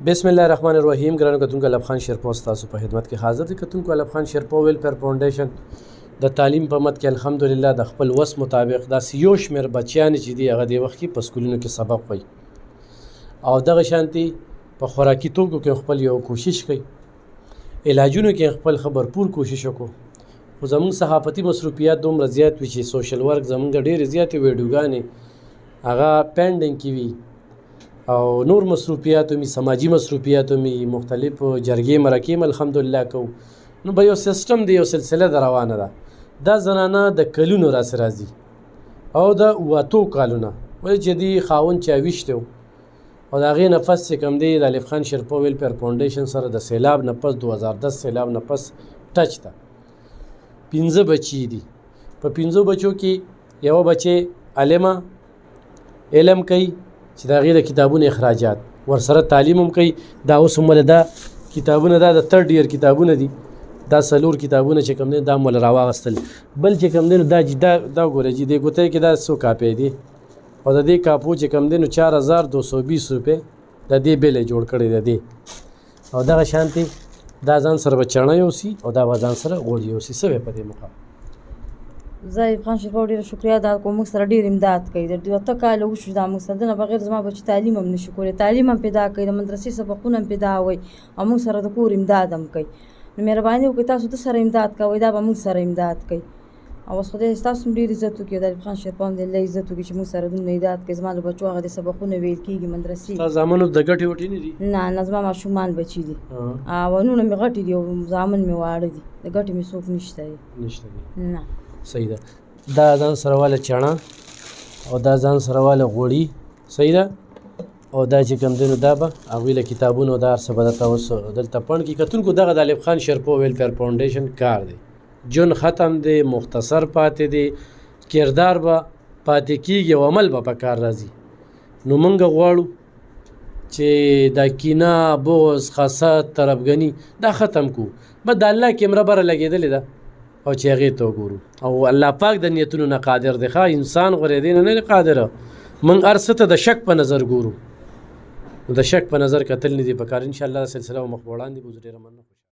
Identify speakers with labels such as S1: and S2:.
S1: بسم الله الرحمن الرحیم. ګرانو کتونکو، الف خان شیرپور ستاسو په خدمت کې حاضر دی. کتونکو، الف خان شیرپور ویلفیر فاونډیشن د تعلیم په مد کې الحمدلله د خپل وس مطابق داسې یو شمېر بچیان چې دي هغه د وخت کې په سکولونو کې سبق وایي او دغه شانتي په خوراکي توکو کې خپل یو کوشش کوي، علاجونو کې خپل خبرپور کوشش وکړو. خو زموږ صحافتي مصروفیات دومره زیات وي چې سوشل ورک زموږ ډېرې زیاتې ویډیوګانې هغه پینډینګ کې وي او نور مصروفیات هم سماجي مصروفیات هم مختلف جرګې مرکې هم الحمدلله کوو. نو به یو سیستم دی، یو سلسله د روانه ده. دا زنانه د کلونو راسې راځي او د 7 کالونه ولې چې دی خاوند چا ویشتی و او د هغې نه پس چې کوم دی د الف خان شیرپور ویلفیر فاونډیشن سره د سیلاب نه پس 2010 سیلاب نه پس ټچ ده. 15 بچي دي. په 15 بچو کې یوه بچې عالمه علم کوي چې د هغې د کتابونو اخراجات ورسره تعلیم هم کوي. دا اوس هم ولې دا کتابونه دا د 3rd year کتابونه دي. دا 4 کتابونه چې کوم دی دا هم ولې راواغستل. بل چې کوم دی نو دا ګوره چې دې ګوتۍ کې دا 100 کاپۍ دي او د دې کاپو چې کوم دی نو 4220 روپۍ د دې بیل یې جوړ کړی د دې او دغه شانتې دا ځان سره به چڼه یوسي او دا به ځان سره غوړي یوسي. څه وی په دې مقام
S2: زه ایوب خان شیرپور ډېره شکریه ادا کوم. موږ سره ډېر امداد کوي. د 2 کاله وشو دا موږ سره دنه بغیر زما بچي تعلیم هم نشي کولی. تعلیم هم پیدا کوي، د مدرسې سبقونه هم پیدا وایي او موږ سره د کور امداد هم کوي. نو مهرباني وکړئ تاسو د سره امداد کوئ، دا به موږ سره امداد کوي. او اوس خدای ستاسو هم ډېر عزت وکړي، د ایوب خان شیرپور هم د الله عزت وکړي چې موږ سره دومره امداد کوي. زما د بچو هغه د سبقونه ویل کېږي مدرسې.
S1: ستا زامنو د ګټې وټې نه دي؟
S2: نه زما ماشومان بچي دي او نونه مې غټې دي او زامن مې واړه دي. د ګټې مې څوک نشته دي. نه
S1: صحیح ده. دا ځان سره واله چڼه او دا ځان سره واله غوړي، صحیح ده. او دا چې کوم دی نو دا به هغوی له کتابونو دا هر څه به درته اوس دلته پڼ کړي. کتونکو، دغه د الف خان شیرپور ویلفیر فاونډیشن کار دی. جون ختم دی، مختصر پاتې دی، کردار به پاتې کېږي او عمل به په کار راځي. نو موږ غواړو چې دا کینه، بغض، حسد، طرفګني دا ختم کړو. به د الله کیمره بره لګېدلې ده او چې هغې ته وګورو او الله پاک د نیتونو نه قادر دی. ښه انسان غورېدی نه دی قادره. موږ هر څه ته د شک په نظر ګورو، نو د شک په نظر کتل نه دي پکار. انشاءالله سلسله مخ وړاندې بوځو. ډېره مننه.